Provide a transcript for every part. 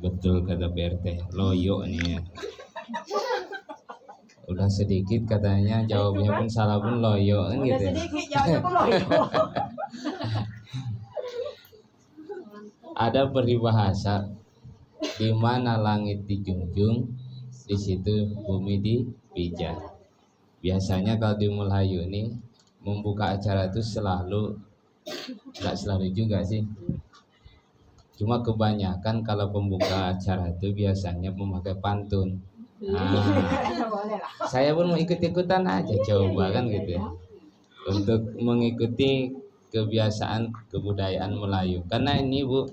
Betul kata PRT, loyo nih ya. Udah sedikit katanya jawabnya pun salah pun loyo kan Udah gitu ya. sedikit jawabnya pun loyo. Ada peribahasa di mana langit dijunjung, di situ bumi dipijak. Biasanya kalau di Melayu ini membuka acara itu selalu, nggak selalu juga sih, cuma kebanyakan kalau pembuka acara itu biasanya memakai pantun. Boleh lah. Saya pun mau ikut-ikutan aja coba kan gitu ya, untuk mengikuti kebiasaan kebudayaan Melayu. Karena ini Bu,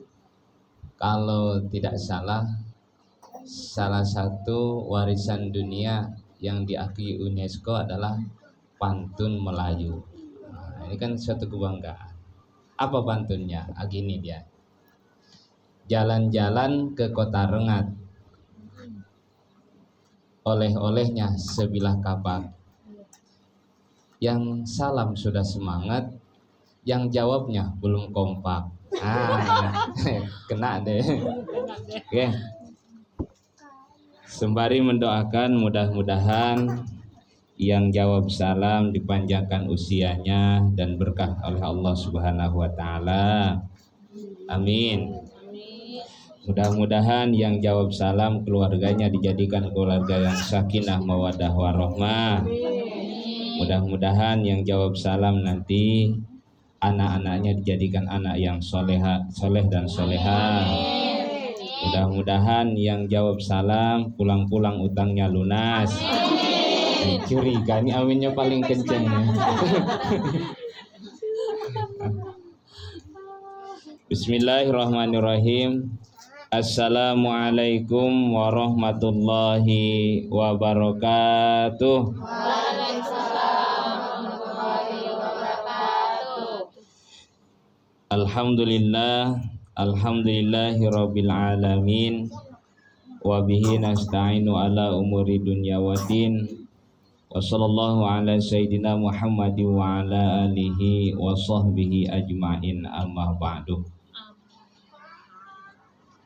kalau tidak salah, salah satu warisan dunia yang diakui UNESCO adalah pantun Melayu. Nah, ini kan suatu kebanggaan. Apa pantunnya? Gini dia. Jalan-jalan ke kota Rengat, oleh-olehnya sebilah kapak. Yang salam sudah semangat, yang jawabnya belum kompak. Kena deh. Oke. Sembari mendoakan mudah-mudahan yang jawab salam dipanjangkan usianya dan berkah oleh Allah Subhanahu wa taala. Amin. Mudah-mudahan yang jawab salam keluarganya dijadikan keluarga yang sakinah mawaddah warahmah. Mudah-mudahan yang jawab salam nanti anak-anaknya dijadikan anak yang soleh dan solehah. Mudah-mudahan yang jawab salam pulang-pulang utangnya lunas. Curiga ini aminnya paling kenceng. Bismillahirrahmanirrahim. Assalamualaikum warahmatullahi wabarakatuh. Alhamdulillahi rabbil alamin. Wa bihi nasta'inu ala umuri dunya waddin. Wa sallallahu ala sayyidina Muhammadin wa ala alihi wa sahbihi ajma'in, amma ba'du.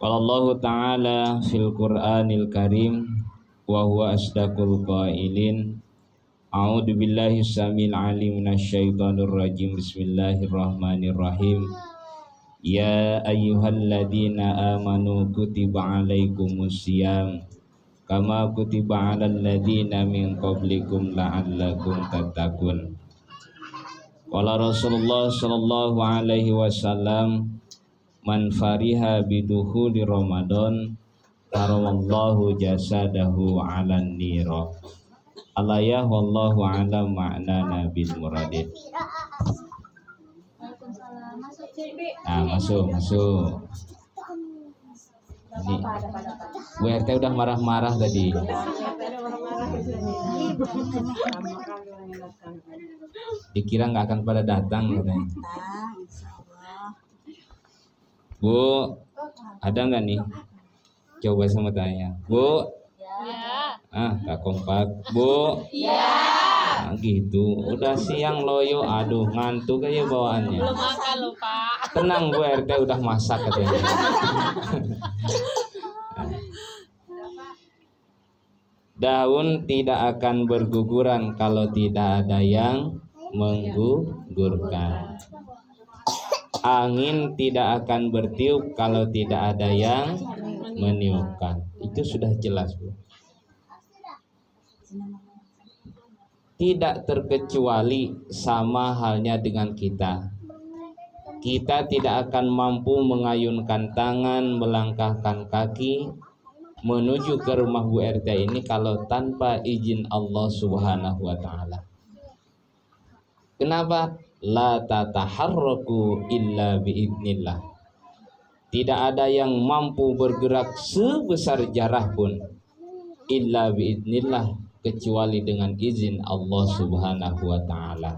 Wallahu ta'ala fil Qur'anil Karim wa huwa asdaqul qailin. A'udzu billahi samil alim minasyaitonir rajim. Bismillahirrahmanirrahim. Ya ayyuhalladzina amanu kutiba alaikumusiyam kama kutiba alal ladzina min qablikum la'allakum tattaqun. Qala Rasulullah sallallahu alaihi wasallam, man fariha bidukhuli Ramadan karamallahu jasadahu 'alan nira. Alayah wallahu a'lam ma'nana bil muradin. Masuk. Ini Bu RT udah marah-marah tadi. Dikira nggak akan pada datang katanya. Bu, ada nggak nih? Coba sama tanya. Bu. Ya. Nggak kompak. Bu. Ya. Gitu. Udah siang loyo. Aduh, ngantuk aja bawaannya. Belum makan loh, Pak. Tenang Bu RT udah masak katanya. Daun tidak akan berguguran kalau tidak ada yang menggugurkan. Angin tidak akan bertiup kalau tidak ada yang meniupkan. Itu sudah jelas, Bu. Tidak terkecuali sama halnya dengan kita. Kita tidak akan mampu mengayunkan tangan, melangkahkan kaki menuju ke rumah Bu RT ini kalau tanpa izin Allah Subhanahu wa taala. Kenapa? La tataharraku illa biidnillah. Tidak ada yang mampu bergerak sebesar jarah pun illa biidnillah, kecuali dengan izin Allah Subhanahu wa taala.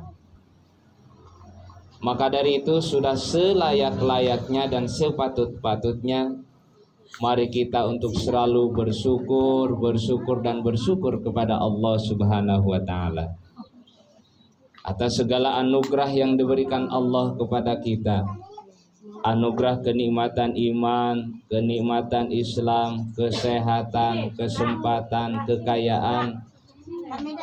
Maka dari itu sudah selayak-layaknya dan sepatut-patutnya mari kita untuk selalu bersyukur kepada Allah Subhanahu wa taala atas segala anugerah yang diberikan Allah kepada kita, anugerah kenikmatan iman, kenikmatan Islam, kesehatan, kesempatan, kekayaan,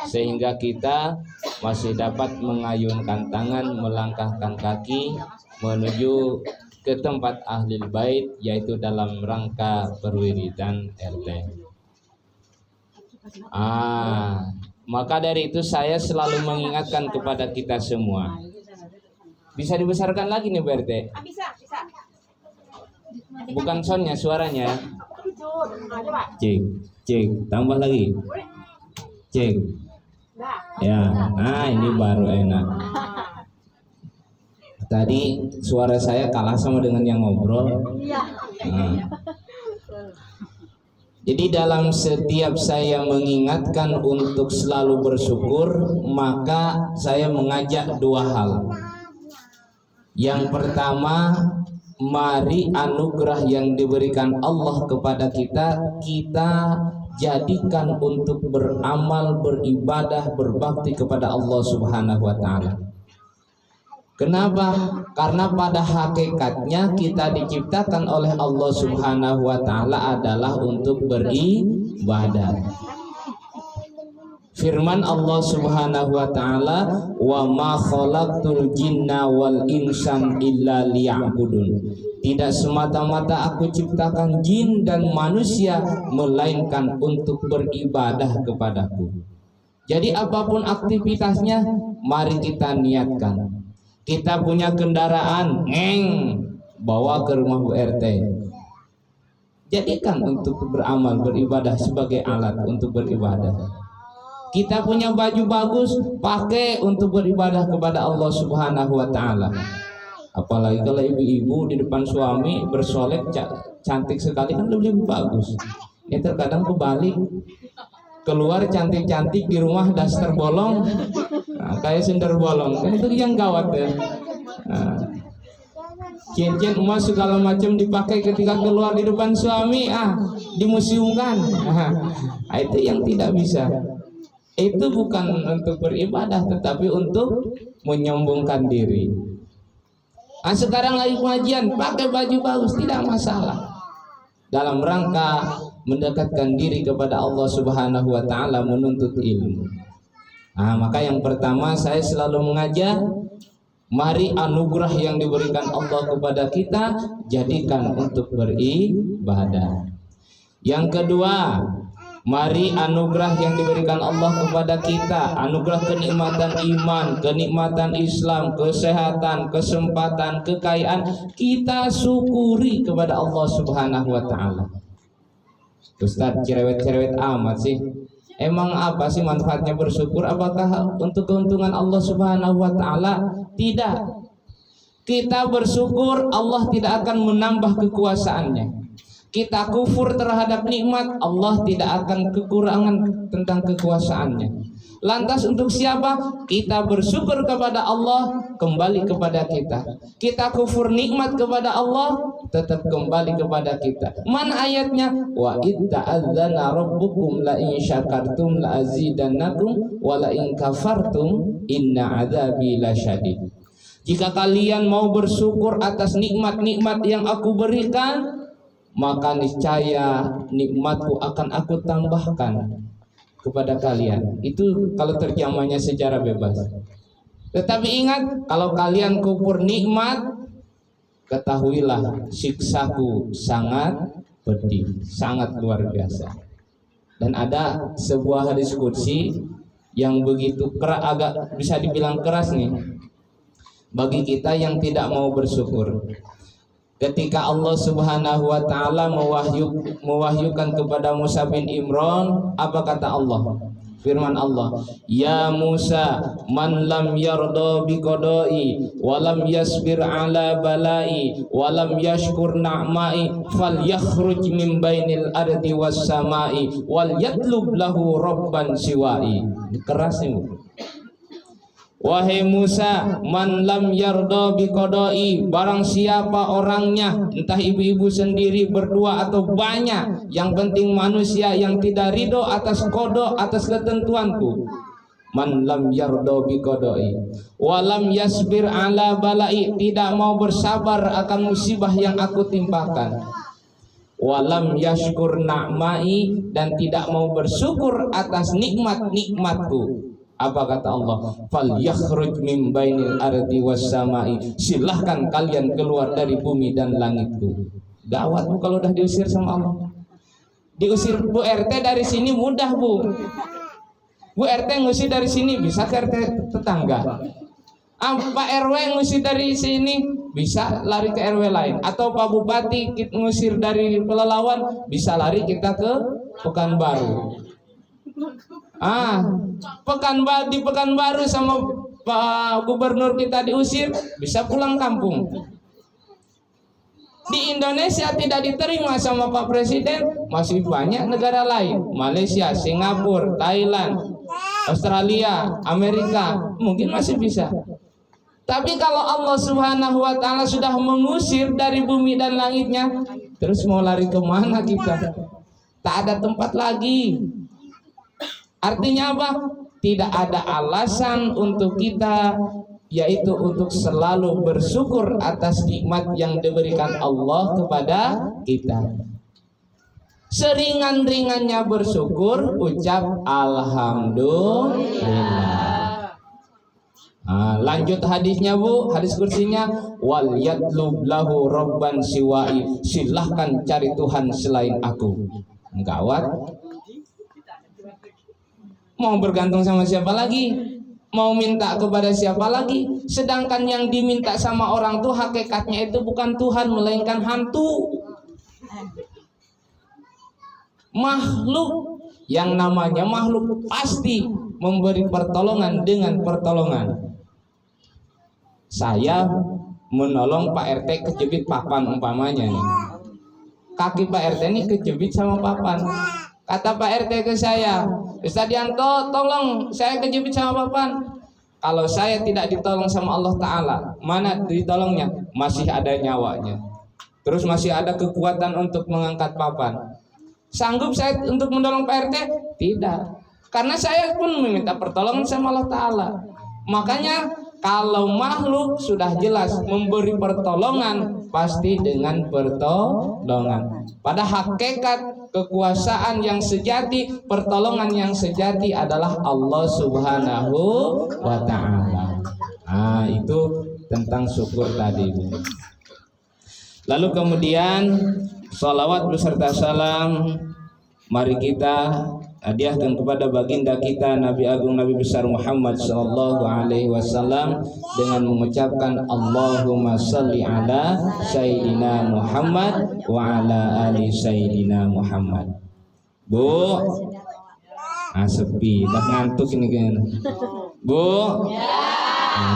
sehingga kita masih dapat mengayunkan tangan, melangkahkan kaki menuju ke tempat ahlul bait, yaitu dalam rangka perwiridan RT. Maka dari itu saya selalu mengingatkan kepada kita semua. Bisa dibesarkan lagi nih BRT? Bisa. Bukan soundnya, suaranya. Coba. Cek, tambah lagi. Cek. Ya, ini baru enak. Tadi suara saya kalah sama dengan yang ngobrol. Jadi dalam setiap saya mengingatkan untuk selalu bersyukur, maka saya mengajak dua hal. Yang pertama, mari anugerah yang diberikan Allah kepada kita, kita jadikan untuk beramal, beribadah, berbakti kepada Allah Subhanahu wa Ta'ala. Kenapa? Karena pada hakikatnya kita diciptakan oleh Allah Subhanahu wa Ta'ala adalah untuk beribadah. Firman Allah Subhanahu wa Ta'ala, "Wa ma khalaqtul jinna wal insan illa liya'budun." Tidak semata-mata aku ciptakan jin dan manusia melainkan untuk beribadah kepadaku. Jadi apapun aktivitasnya, mari kita niatkan. Kita punya kendaraan, bawa ke rumah Bu RT. Jadikan untuk beramal, beribadah sebagai alat untuk beribadah. Kita punya baju bagus, pakai untuk beribadah kepada Allah Subhanahu wa Ta'ala. Apalagi kalau ibu-ibu di depan suami bersolek cantik sekali, kan lebih bagus. Ya terkadang kebalik, keluar cantik-cantik, di rumah daster bolong, kayak sender bolong, kan itu yang gawat ya. Cincin emas segala macam dipakai ketika keluar di depan suami, dimuseumkan. Itu yang tidak bisa. Itu bukan untuk beribadah, tetapi untuk menyombongkan diri. Sekarang lagi pengajian, pakai baju bagus, tidak masalah. Dalam rangka mendekatkan diri kepada Allah Subhanahu wa Ta'ala, menuntut ilmu. Maka yang pertama saya selalu mengajak, mari anugerah yang diberikan Allah kepada kita jadikan untuk beribadah. Yang kedua, mari anugerah yang diberikan Allah kepada kita, anugerah kenikmatan iman, kenikmatan Islam, kesehatan, kesempatan, kekayaan, kita syukuri kepada Allah Subhanahu wa Ta'ala. Ustaz, cerewet-cerewet amat sih. Emang apa sih manfaatnya bersyukur? Apakah untuk keuntungan Allah Subhanahu wa Ta'ala? Tidak. Kita bersyukur, Allah tidak akan menambah kekuasaannya. Kita kufur terhadap nikmat, Allah tidak akan kekurangan tentang kekuasaannya. Lantas untuk siapa? Kita bersyukur kepada Allah, kembali kepada kita. Kita kufur nikmat kepada Allah, tetap kembali kepada kita. Mana ayatnya? Wa itta'adzana rabbukum la in syakartum la azidannakum wa la in kafartum inna adzabi lasyadid. Jika kalian mau bersyukur atas nikmat-nikmat yang aku berikan, maka niscaya nikmatku akan aku tambahkan kepada kalian. Itu kalau terjemahnya secara bebas. Tetapi ingat, kalau kalian kufur nikmat, ketahuilah siksaku sangat pedih, sangat luar biasa. Dan ada sebuah hadis qudsi yang begitu keras, agak bisa dibilang keras nih bagi kita yang tidak mau bersyukur. Ketika Allah Subhanahu wa Ta'ala mewahyukan kepada Musa bin Imran, apa kata Allah? Firman Allah, "Ya Musa, man lam yarda bi qada'i wa lam yasbir ala bala'i wa lam yashkur na'ma'i falyakhruj min bainil ardi was sama'i wal yatlub lahu rabban siwa'i." Keras nih. Wahai Musa, man lam yarda biqadai, barang siapa orangnya, entah ibu-ibu sendiri, berdua atau banyak, yang penting manusia yang tidak ridho atas qada, atas ketentuanku, Man lam yardo bi qada'i wa lam yasbir ala bala'i, tidak mau bersabar akan musibah yang aku timpakan. Wa lam yashkur na'mai, dan tidak mau bersyukur atas nikmat-nikmatku. Apa kata Allah? Fal yakhruj min bainil ardi was samai, silahkan kalian keluar dari bumi dan langitku. Gawat Bu kalau udah diusir sama Allah. Diusir Bu RT dari sini mudah Bu. Bu RT ngusir dari sini bisa ke RT tetangga. Pak RW ngusir dari sini bisa lari ke RW lain. Atau Pak Bupati ngusir dari Pelalawan bisa lari kita ke Pekanbaru. Di Pekanbaru sama Pak Gubernur kita diusir, bisa pulang kampung. Di Indonesia tidak diterima sama Pak Presiden, masih banyak negara lain, Malaysia, Singapura, Thailand, Australia, Amerika, mungkin masih bisa. Tapi kalau Allah Subhanahu wa Ta'ala sudah mengusir dari bumi dan langitnya, terus mau lari kemana kita? Tak ada tempat lagi. Artinya apa? Tidak ada alasan untuk kita, yaitu untuk selalu bersyukur atas nikmat yang diberikan Allah kepada kita. Seringan-ringannya bersyukur, ucap alhamdulillah. Lanjut hadisnya Bu, hadis kursinya, wal yatlub lahu rabban siwai, silahkan cari Tuhan selain aku. Gawat. Mau bergantung sama siapa lagi? Mau minta kepada siapa lagi? Sedangkan yang diminta sama orang tuh hakikatnya itu bukan Tuhan, melainkan hantu. Makhluk. Yang namanya makhluk pasti memberi pertolongan dengan pertolongan. Saya menolong Pak RT kejepit papan umpamanya nih. Kaki Pak RT ini kejepit sama papan. Kata Pak RT ke saya, Ustaz Yanto, tolong saya kejepit sama papan. Kalau saya tidak ditolong sama Allah Ta'ala, mana ditolongnya? Masih ada nyawanya, terus masih ada kekuatan untuk mengangkat papan. Sanggup saya untuk menolong Pak RT? Tidak, karena saya pun meminta pertolongan sama Allah Ta'ala. Makanya kalau makhluk sudah jelas memberi pertolongan, pasti dengan pertolongan. Pada hakikat kekuasaan yang sejati, pertolongan yang sejati adalah Allah Subhanahu wa Ta'ala. Itu tentang syukur tadi. Lalu kemudian sholawat beserta salam, mari kita hadiahkan kepada baginda kita Nabi Agung Nabi besar Muhammad sallallahu alaihi wasallam dengan mengucapkan Allahumma shalli ala sayyidina Muhammad wa ala ali sayyidina Muhammad. Bu, sepi, dah ngantuk ini kan. Bu,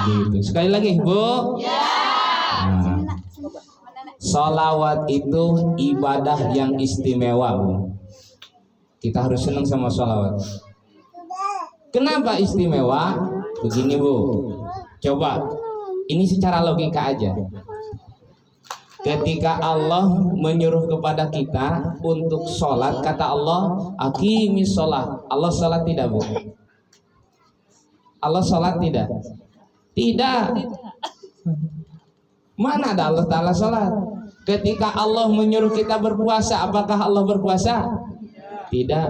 gitu. Sekali lagi, Bu. Sholawat itu ibadah yang istimewa, Bu. Kita harus senang sama sholawat. Kenapa istimewa? Begini Bu, coba ini secara logika aja. Ketika Allah menyuruh kepada kita untuk sholat, kata Allah, aqimis sholat. Allah sholat tidak Bu? Allah sholat tidak? Tidak. Mana ada Allah Ta'ala sholat? Ketika Allah menyuruh kita berpuasa, apakah Allah berpuasa? Tidak.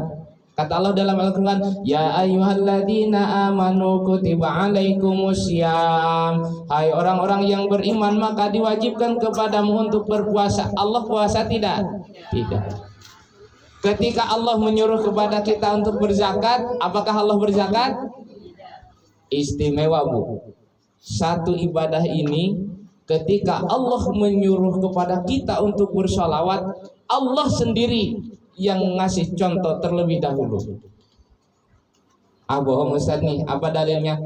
Kata Allah dalam Al-Quran, ya ayyuhalladzina amanu kutiba alaikumussyam. Hai orang-orang yang beriman, maka diwajibkan kepadamu untuk berpuasa. Allah puasa tidak? Tidak. Ketika Allah menyuruh kepada kita untuk berzakat, apakah Allah berzakat? Istimewa Bu. Satu ibadah ini, ketika Allah menyuruh kepada kita untuk bersholawat, Allah sendiri yang ngasih contoh terlebih dahulu. Bohong Ustaz nih, apa dalilnya?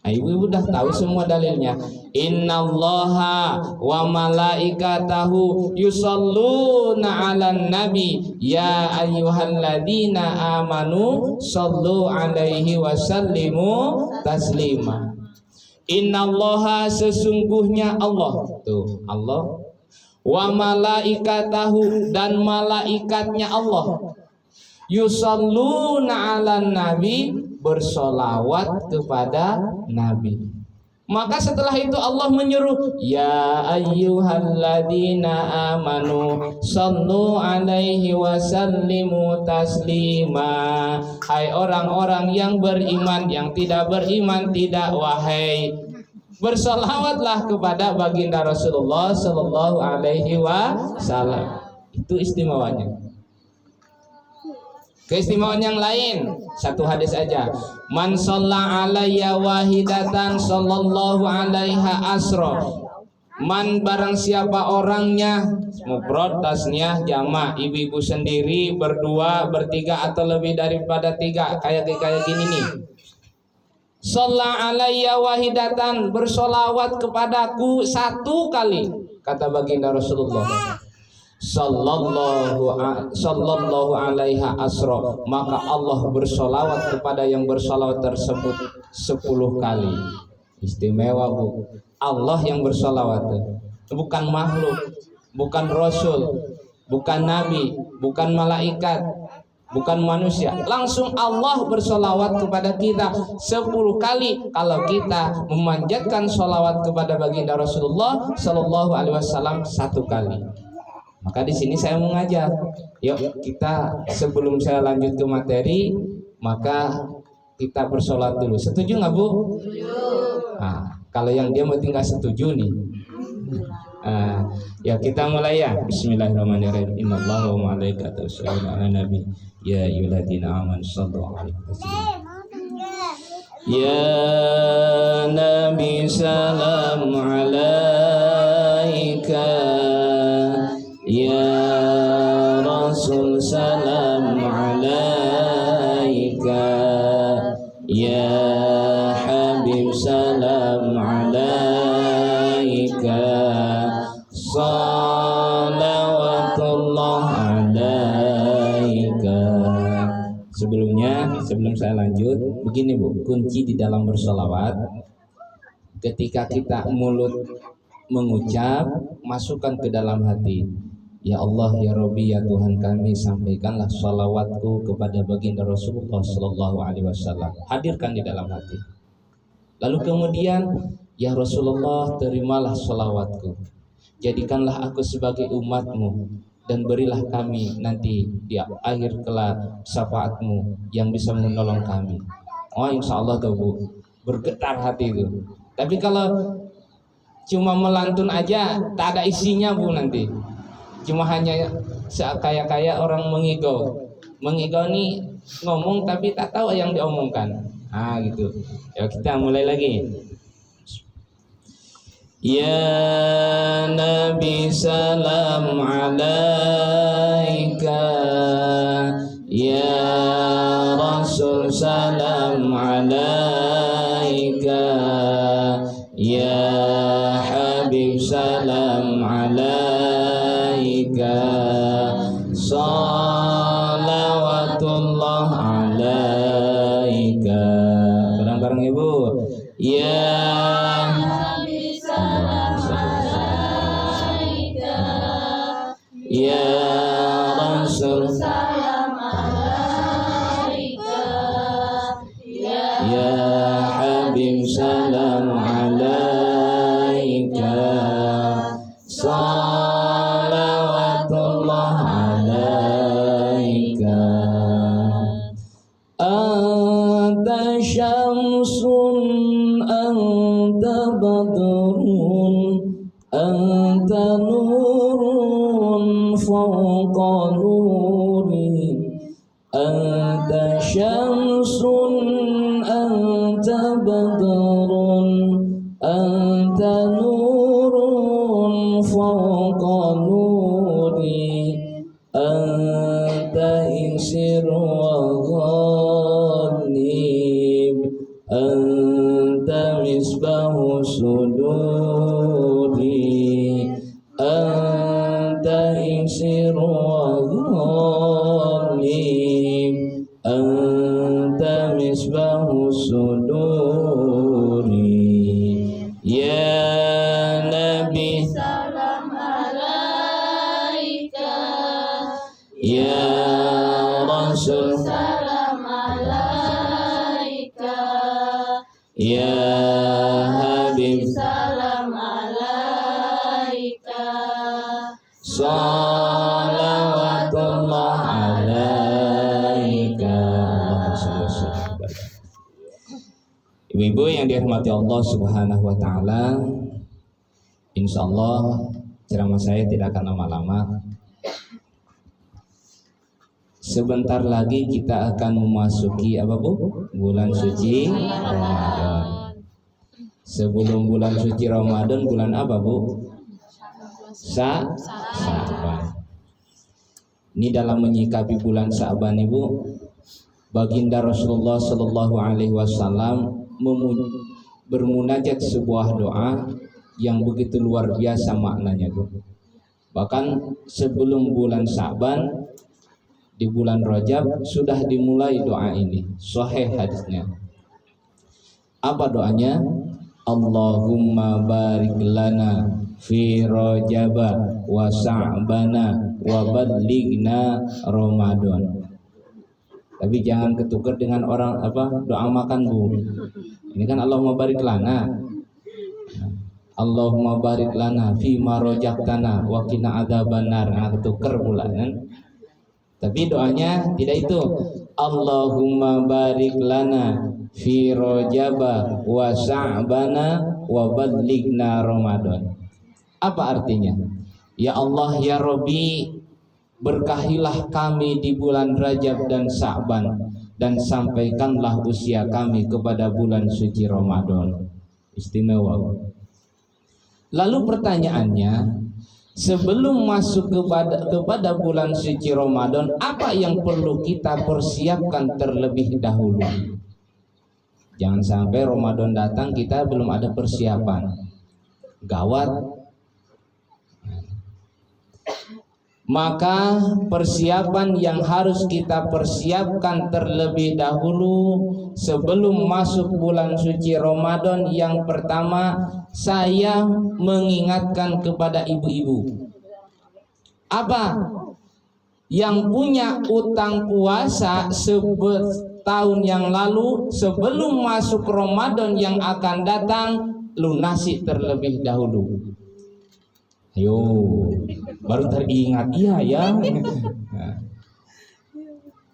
Ibu udah tahu semua dalilnya. Innallaha wa malaikatahu yusholluna 'alan nabi ya ayyuhalladzina amanu shollu 'alaihi wa sallimu taslima. Innallaha, sesungguhnya Allah, tuh Allah, wa malaikatahu, dan malaikatnya Allah, Yusalluna 'alan nabi, bersolawat kepada nabi. Maka setelah itu Allah menyuruh, ya ayyuhalladzina amanu sallu alaihi wasallimu taslima. Hai orang-orang yang beriman, yang tidak beriman tidak wahai, bersolawatlah kepada baginda Rasulullah sallallahu alaihi wasallam. Itu istimewanya. Keistimewaan yang lain, satu hadis aja. Man shalla alayya wahidatan sallallahu alaiha asra. Man barang siapa orangnya, mufrad tasniah jamak, ibu-ibu sendiri, berdua, bertiga atau lebih daripada tiga, kayak gini nih. Shalla alayya wahidatan, bersolawat kepadaku satu kali, kata baginda Rasulullah. Sallallahu alaiha asra, maka Allah bersolawat kepada yang bersolawat tersebut 10 kali. Istimewa bu, Allah yang bersolawat, bukan makhluk, bukan rasul, bukan nabi, bukan malaikat, bukan manusia, langsung Allah bersolawat kepada kita 10 kali. Kalau kita memanjatkan solawat kepada baginda Rasulullah Sallallahu Alaihi Wasallam 1 kali. Maka di sini saya mengajak, yuk kita sebelum saya lanjut ke materi, maka kita bersolat dulu. Setuju nggak bu? Setuju. Nah, kalau yang dia mau tinggal setuju nih, ya kita mulai ya. Bismillahirrahmanirrahim. Innallaha wa malaikatahu yusholluna 'alan nabi ya ayyuhalladzina amanu shallu 'alaihi wasallam. Ya Nabi salam 'alaika, ya Rasul salam 'alaika, ya Habib salam 'alaika, salawatullah 'alaika. Sebelum saya lanjut, begini bu, kunci di dalam bersolawat, ketika kita mulut mengucap, masukkan ke dalam hati. Ya Allah, ya Rabbi, ya Tuhan kami, sampaikanlah sholawatku kepada baginda Rasulullah Sallallahu Alaihi Wasallam. Hadirkan di dalam hati. Lalu kemudian, ya Rasulullah, terimalah sholawatku. Jadikanlah aku sebagai umatmu dan berilah kami nanti di akhir kelak syafaatmu yang bisa menolong kami. Oh, insya Allah tuh bu, bergetar hati itu. Tapi kalau cuma melantun aja, tak ada isinya bu nanti. Cuma hanya kayak orang mengigau nih, ngomong tapi tak tahu yang diomongkan. Gitu. Ya kita mulai lagi. Ya Nabi salam 'alaika, ya Rasul salam 'alaika, ya Habib salam 'alaika, salawatullah 'alaika. Bareng-bareng ibu. Ya Nabi salam 'alaika, ya Rasul salam 'alaika, ya Habib salam 'alaika, salawatullah 'alaika. Anta syamsun, anta badrun, anta nurun fawqa nuri, anta syamsun, anta badrun, anta nurun fawqa nuri, anta insir wa ghanib, anta misbahu suduri, anta insir wa ghanib, anta misbahu suduri. Ya Nabi salam 'alaika, ya Rasul salam alaika, ya Habib salam alaika, salawatullah alaika. Ibu-ibu yang dirahmati Allah Subhanahu wa taala, insyaallah ceramah saya tidak akan lama-lama. Sebentar lagi kita akan memasuki apa Bu? Bulan suci Ramadan. Sebelum bulan suci Ramadan bulan apa Bu? Sa'ban. Ini dalam menyikapi bulan Sa'ban Ibu, baginda Rasulullah Shallallahu Alaihi Wasallam bermunajat sebuah doa yang begitu luar biasa maknanya Bu. Bahkan sebelum bulan Sa'ban, di bulan Rajab sudah dimulai doa ini, sahih hadisnya. Apa doanya? Allahumma barik lana fi Rajaba wa Sa'bana wa ballighna Ramadan. Tapi jangan ketukar dengan orang doa makan Bu. Ini kan Allahumma barik lana. Allahumma barik lana fi ma rajaqtana wa qina adzabannar. Nah, ketukar pula kan. Tapi doanya tidak itu. Allahumma barik lana fi Rajaba wa Sa'bana wa ballighna Ramadan. Apa artinya? Ya Allah ya Rabbi, berkahilah kami di bulan Rajab dan Sa'ban, dan sampaikanlah usia kami kepada bulan suci Ramadan. Istimewa. Lalu pertanyaannya, sebelum masuk kepada bulan suci Ramadan, apa yang perlu kita persiapkan terlebih dahulu? Jangan sampai Ramadan datang kita belum ada persiapan. Gawat. Maka persiapan yang harus kita persiapkan terlebih dahulu sebelum masuk bulan suci Ramadan, yang pertama saya mengingatkan kepada ibu-ibu. Apa? Yang punya utang puasa setahun yang lalu, sebelum masuk Ramadan yang akan datang, lunasi terlebih dahulu. Ayo, baru teringat, iya ya. Nah,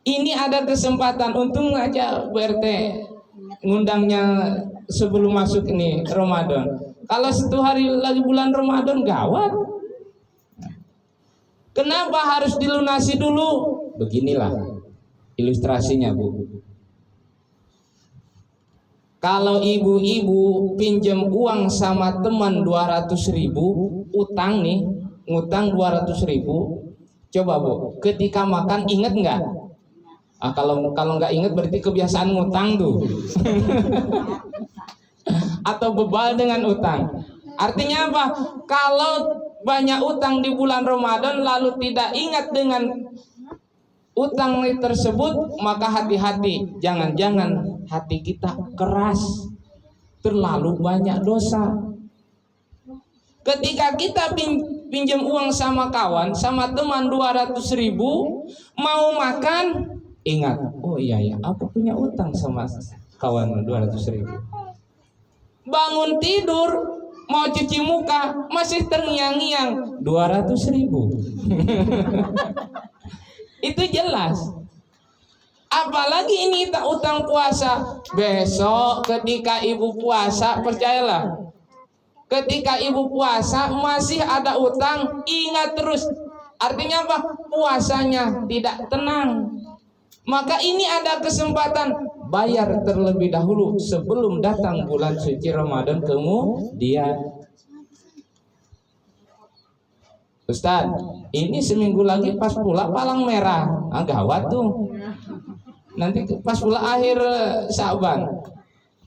ini ada kesempatan, untung aja Bu RT ngundangnya sebelum masuk ini Ramadan. Kalau 1 hari lagi bulan Ramadan gawat. Kenapa harus dilunasi dulu? Beginilah ilustrasinya Bu. Kalau ibu-ibu pinjam uang sama teman 200.000, utang nih, ngutang 200.000, coba Bu, ketika makan inget nggak? Kalau nggak inget berarti kebiasaan ngutang tuh, atau bebal dengan utang. Artinya apa? Kalau banyak utang di bulan Ramadan lalu tidak ingat dengan utang tersebut, maka hati-hati, jangan-jangan hati kita keras, terlalu banyak dosa. Ketika kita pinjam uang sama kawan, sama teman 200.000, mau makan, ingat, oh iya ya, aku punya utang sama kawan 200.000. Bangun tidur, mau cuci muka, masih terngiang-ngiang 200.000. Itu jelas. Apalagi ini tak utang puasa. Besok ketika ibu puasa, percayalah, ketika ibu puasa masih ada utang, ingat terus. Artinya apa? Puasanya tidak tenang. Maka ini ada kesempatan bayar terlebih dahulu sebelum datang bulan suci Ramadan kemudian. Ustaz, ini seminggu lagi pas pula palang merah. Gawat tuh. Nanti pas pula akhir Sa'ban.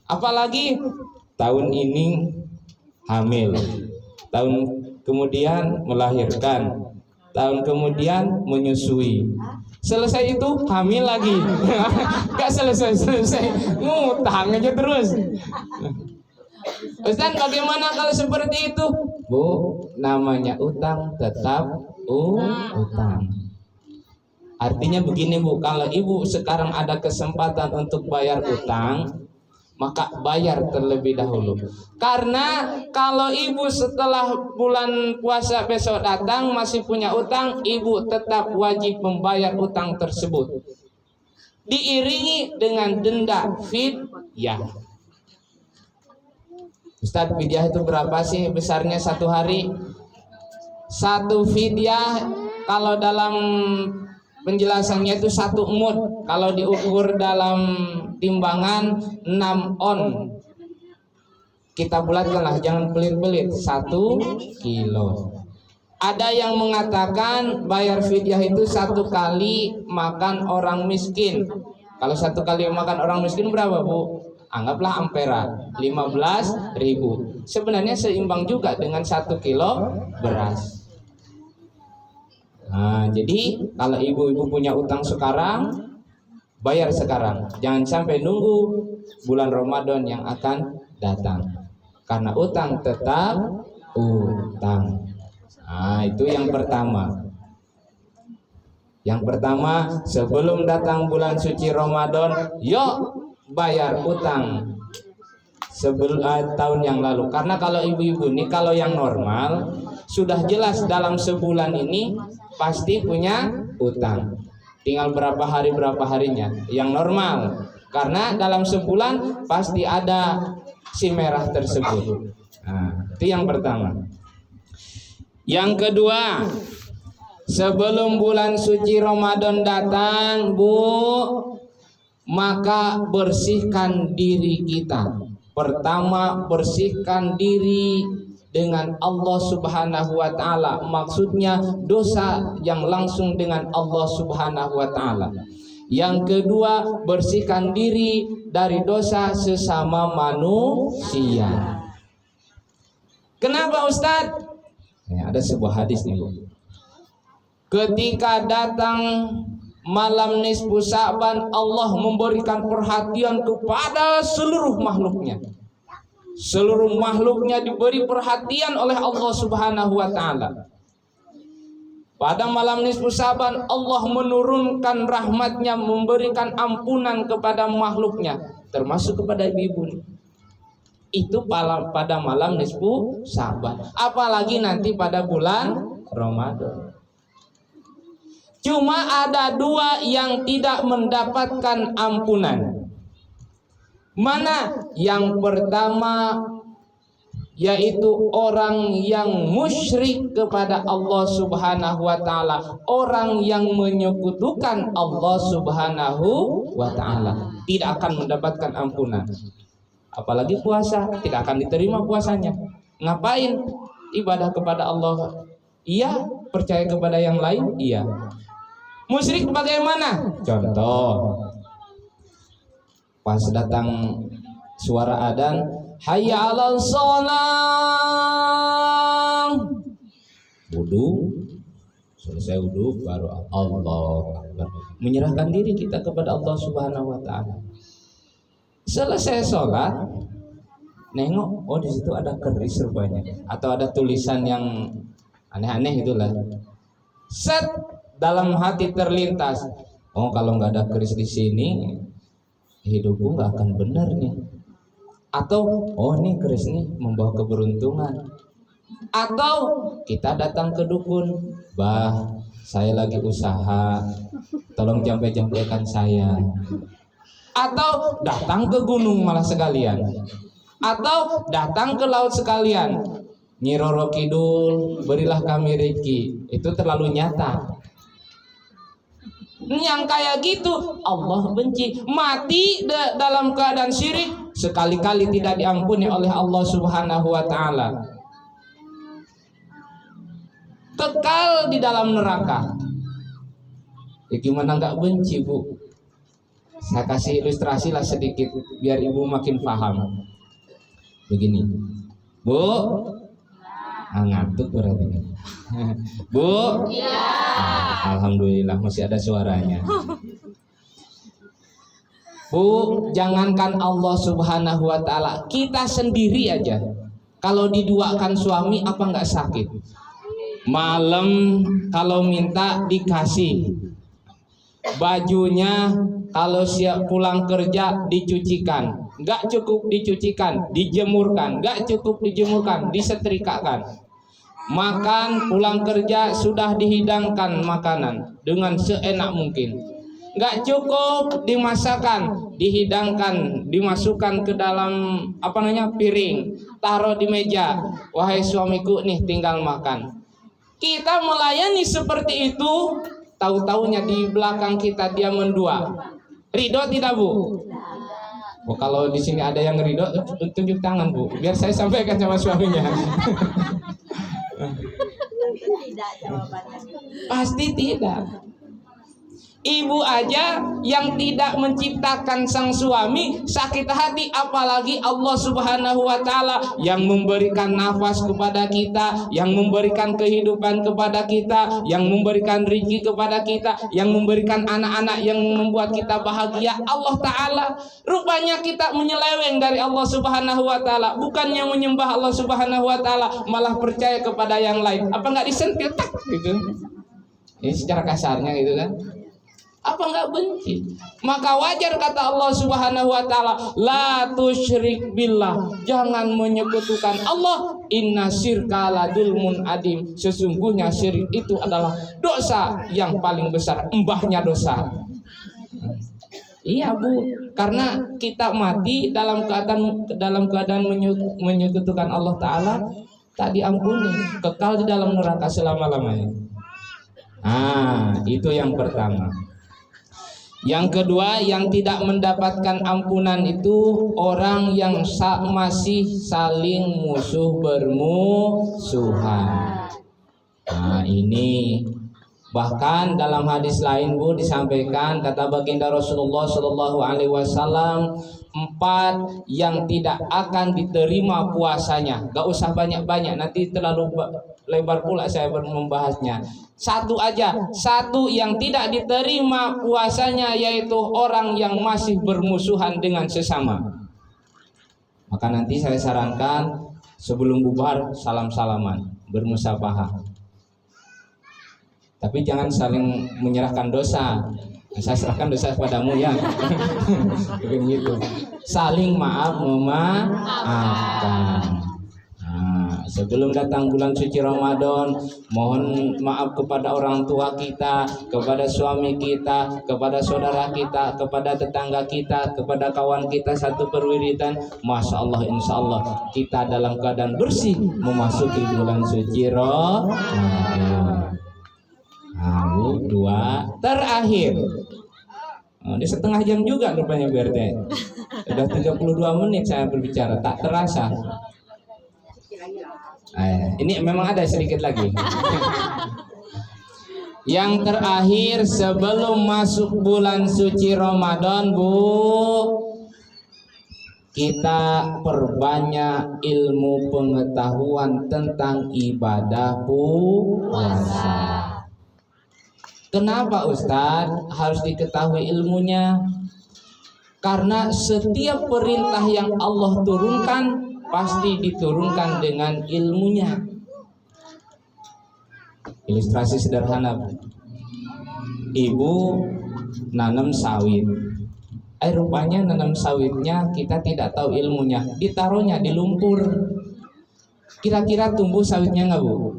Apalagi tahun ini hamil, tahun kemudian melahirkan, tahun kemudian menyusui. Selesai itu hamil lagi. Gak selesai. Ngutang aja terus. Ustaz, bagaimana kalau seperti itu? Bu, namanya utang tetap utang. Artinya begini Bu, kalau ibu sekarang ada kesempatan untuk bayar utang, maka bayar terlebih dahulu. Karena kalau ibu setelah bulan puasa besok datang masih punya utang, ibu tetap wajib membayar utang tersebut, diiringi dengan denda fidyah. Ustadz, fidyah itu berapa sih besarnya satu hari? Satu fidyah kalau dalam penjelasannya itu 1 mud. Kalau diukur dalam timbangan 6 on. Kita bulatkanlah, jangan pelit-pelit, 1 kilo. Ada yang mengatakan bayar fidyah itu 1 kali makan orang miskin. Kalau 1 kali makan orang miskin berapa Bu? Anggaplah ampera 15.000. Sebenarnya seimbang juga dengan 1 kilo beras. Nah, jadi kalau ibu-ibu punya utang sekarang, bayar sekarang. Jangan sampai nunggu bulan Ramadan yang akan datang. Karena utang tetap utang. Nah, itu yang pertama. Yang pertama, sebelum datang bulan suci Ramadan, yuk bayar utang tahun yang lalu. Karena kalau ibu-ibu nih, kalau yang normal sudah jelas dalam sebulan ini pasti punya utang. Tinggal berapa harinya yang normal. Karena dalam sebulan pasti ada si merah tersebut. Nah, itu yang pertama. Yang kedua, sebelum bulan suci Ramadan datang, Bu, maka bersihkan diri kita. Pertama, bersihkan diri dengan Allah Subhanahu wa taala. Maksudnya dosa yang langsung dengan Allah Subhanahu wa taala. Yang kedua, bersihkan diri dari dosa sesama manusia. Kenapa Ustadz? Ya, ada sebuah hadis nih Bu. Ketika datang malam nisfu Sa'ban, Allah memberikan perhatian kepada seluruh makhluknya. Seluruh makhluknya diberi perhatian oleh Allah Subhanahu wa taala. Pada malam nisfu Sa'ban, Allah menurunkan rahmatnya, memberikan ampunan kepada makhluknya, termasuk kepada ibu-ibu. Itu pada malam nisfu Sa'ban. Apalagi nanti pada bulan Ramadan. Cuma ada 2 yang tidak mendapatkan ampunan. Mana? Yang pertama yaitu orang yang musyrik kepada Allah Subhanahu wa taala, orang yang menyekutukan Allah Subhanahu wa taala, tidak akan mendapatkan ampunan. Apalagi puasa, tidak akan diterima puasanya. Ngapain ibadah kepada Allah? Iya. Percaya kepada yang lain? Iya. Musyrik bagaimana? Contoh, pas datang suara adzan, hayya 'alal shalah, wudu, selesai wudu baru Allahu Akbar, menyerahkan diri kita kepada Allah Subhanahu wa taala. Selesai sholat, nengok, oh di situ ada keris rupanya, atau ada tulisan yang aneh-aneh itulah. Set, dalam hati terlintas, oh kalau nggak ada keris di sini, hidupku nggak akan benar nih. Atau oh nih keris nih membawa keberuntungan. Atau kita datang ke dukun, bah saya lagi usaha, tolong jampe-jampekan saya. Atau datang ke gunung malah sekalian. Atau datang ke laut sekalian. Nyi Roro Kidul, berilah kami rezeki. Itu terlalu nyata. Yang kayak gitu Allah benci. Mati dalam keadaan syirik, sekali-kali tidak diampuni oleh Allah Subhanahu wa taala. Kekal di dalam neraka. Ya gimana nggak benci Bu? Saya kasih ilustrasi lah sedikit biar ibu makin paham. Begini, Bu, ngantuk berarti. Bu, ya. Alhamdulillah masih ada suaranya. Bu, jangankan Allah Subhanahu wa taala, kita sendiri aja kalau diduakan suami apa nggak sakit? Malam kalau minta dikasih, bajunya kalau siap pulang kerja dicucikan, nggak cukup dicucikan, dijemurkan, nggak cukup dijemurkan, disetrikakan. Makan pulang kerja sudah dihidangkan makanan dengan seenak mungkin, nggak cukup dimasakkan, dihidangkan, dimasukkan ke dalam piring, taruh di meja. Wahai suamiku nih tinggal makan. Kita melayani seperti itu, tahu-taunya di belakang kita dia mendua. Ridho tidak Bu? Oh, kalau di sini ada yang ridho, tunjuk tangan Bu, biar saya sampaikan sama suaminya. Tidak jawabannya. Pasti tidak. Ibu aja yang tidak menciptakan sang suami sakit hati, apalagi Allah Subhanahu wa Ta'ala yang memberikan nafas kepada kita, yang memberikan kehidupan kepada kita, yang memberikan rezeki kepada kita, yang memberikan anak-anak yang membuat kita bahagia, Allah Ta'ala. Rupanya kita menyeleweng dari Allah Subhanahu wa Ta'ala, bukannya menyembah Allah Subhanahu wa Ta'ala, malah percaya kepada yang lain. Apa nggak disentil tak gitu? Ini secara kasarnya gitu kan? Apa nggak benci? Maka wajar kata Allah Subhanahu wa Ta'ala, la tusyrik billah, jangan menyekutukan Allah. Inna syirka ladulmun adim, sesungguhnya syirik itu adalah dosa yang paling besar, mbahnya dosa. Iya Bu, karena kita mati dalam keadaan menyekutukan Allah Ta'ala, tak diampuni, kekal di dalam neraka selama-lamanya. Itu yang pertama. Yang kedua, yang tidak mendapatkan ampunan itu orang yang masih saling musuh bermusuhan. Ini bahkan dalam hadis lain Bu disampaikan, kata baginda Rasulullah Shallallahu Alaihi Wasallam, 4 yang tidak akan diterima puasanya. Gak usah banyak-banyak, nanti terlalu lebar pula saya membahasnya. Satu aja, satu yang tidak diterima puasanya, yaitu orang yang masih bermusuhan dengan sesama. Maka nanti saya sarankan sebelum bubar salam-salaman, bermusabahah. Tapi jangan saling menyerahkan dosa. Saya serahkan dosa padamu ya. Begitu. Saling maaf memaafkan. Sebelum datang bulan suci Ramadan, mohon maaf kepada orang tua kita, kepada suami kita, kepada saudara kita, kepada tetangga kita, kepada kawan kita satu perwiritan. Masya Allah, insya Allah kita dalam keadaan bersih memasuki bulan suci Ramadan. Dua terakhir. Di setengah jam juga rupanya BRT. Sudah 32 menit saya berbicara, tak terasa. Ini memang ada sedikit lagi. Yang terakhir sebelum masuk bulan suci Ramadan Bu, kita perbanyak ilmu pengetahuan tentang ibadah puasa. Kenapa Ustadz harus diketahui ilmunya? Karena setiap perintah yang Allah turunkan pasti diturunkan dengan ilmunya. Ilustrasi sederhana, ibu nanam sawit. Rupanya nanam sawitnya kita tidak tahu ilmunya, ditaruhnya di lumpur. Kira-kira tumbuh sawitnya nggak Bu?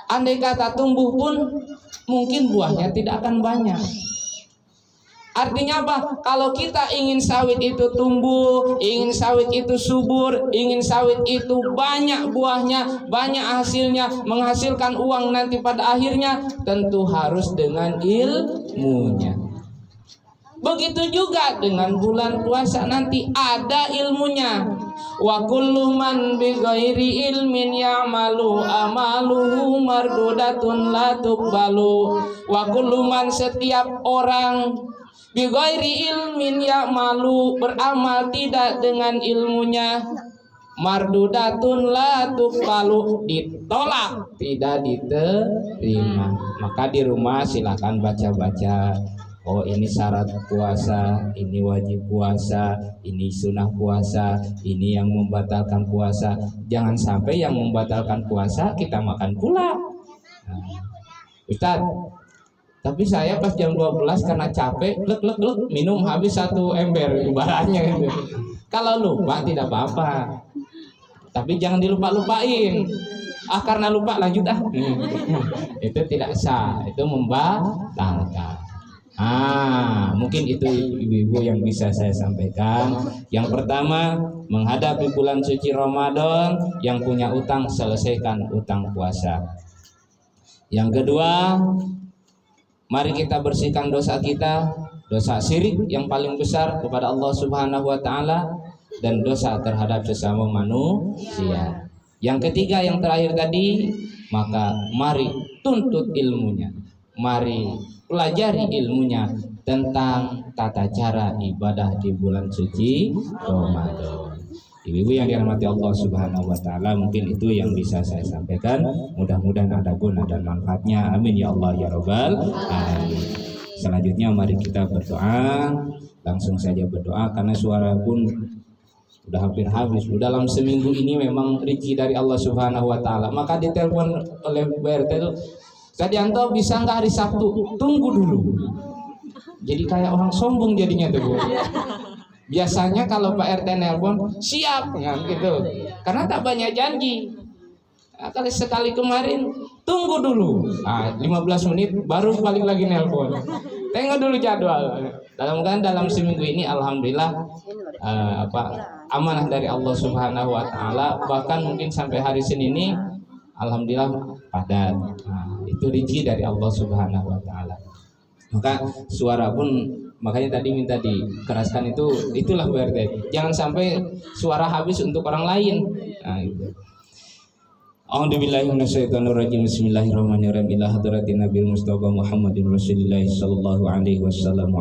Andai kata tumbuh pun mungkin buahnya tidak akan banyak. Artinya apa? Kalau kita ingin sawit itu tumbuh, ingin sawit itu subur, ingin sawit itu banyak buahnya, banyak hasilnya, menghasilkan uang nanti pada akhirnya, tentu harus dengan ilmunya. Begitu juga dengan bulan puasa nanti ada ilmunya. Wa kullu man bi ghairi ilmin ya'malu amaluhu mardudatun la tuqbalu. Wa kullu man, setiap orang, bi ghairi ilmin ya'malu, beramal tidak dengan ilmunya, mardudatun la tuqbalu, ditolak, tidak diterima. Maka di rumah silakan baca-baca. Oh, ini syarat puasa, ini wajib puasa, ini sunnah puasa, ini yang membatalkan puasa. Jangan sampai yang membatalkan puasa kita makan pula. Ustaz, Tapi saya pas jam 12 karena capek, lek minum habis 1 ember ibaratnya gitu. Kalau lupa tidak apa-apa. Tapi jangan dilupa-lupain. Karena lupa lanjut Itu tidak sah, itu membatalkan. Mungkin itu ibu-ibu yang bisa saya sampaikan. Yang pertama, menghadapi bulan suci Ramadan, yang punya utang selesaikan utang puasa. Yang kedua, mari kita bersihkan dosa kita, dosa syirik yang paling besar kepada Allah Subhanahu wa taala dan dosa terhadap sesama manusia. Yang ketiga, yang terakhir tadi, maka mari tuntut ilmunya. Mari pelajari ilmunya tentang tata cara ibadah di bulan suci Ramadan. Ibu-ibu yang dirahmati Allah Subhanahu wa taala, mungkin itu yang bisa saya sampaikan. Mudah-mudahan ada guna dan manfaatnya. Amin ya Allah ya rabbal alamin. Selanjutnya mari kita berdoa. Langsung saja berdoa karena suara pun udah hampir habis. Dalam seminggu ini memang rezeki dari Allah Subhanahu wa taala. Maka ditelepon oleh BRT itu, Kadianto bisa nggak hari Sabtu? Tunggu dulu. Jadi kayak orang sombong jadinya tuh, Bu. Biasanya kalau Pak RT nelpon siap kan gitu. Karena tak banyak janji. Kali sekali kemarin tunggu dulu. 15 menit baru balik lagi nelpon. Tengok dulu jadwal. Dalam seminggu ini alhamdulillah amanah dari Allah Subhanahu wa taala, bahkan mungkin sampai hari Senin ini alhamdulillah padat. Itu rezeki dari Allah Subhanahu wa taala. Maka suara pun makanya tadi minta dikeraskan, itulah BRT. Jangan sampai suara habis untuk orang lain. Itu. A'udzubillahi minasyaitonirrajim. Bismillahirrahmanirrahim. Ila hadratin Nabi Mustafa Muhammadin Rasulillah sallallahu alaihi wasallam.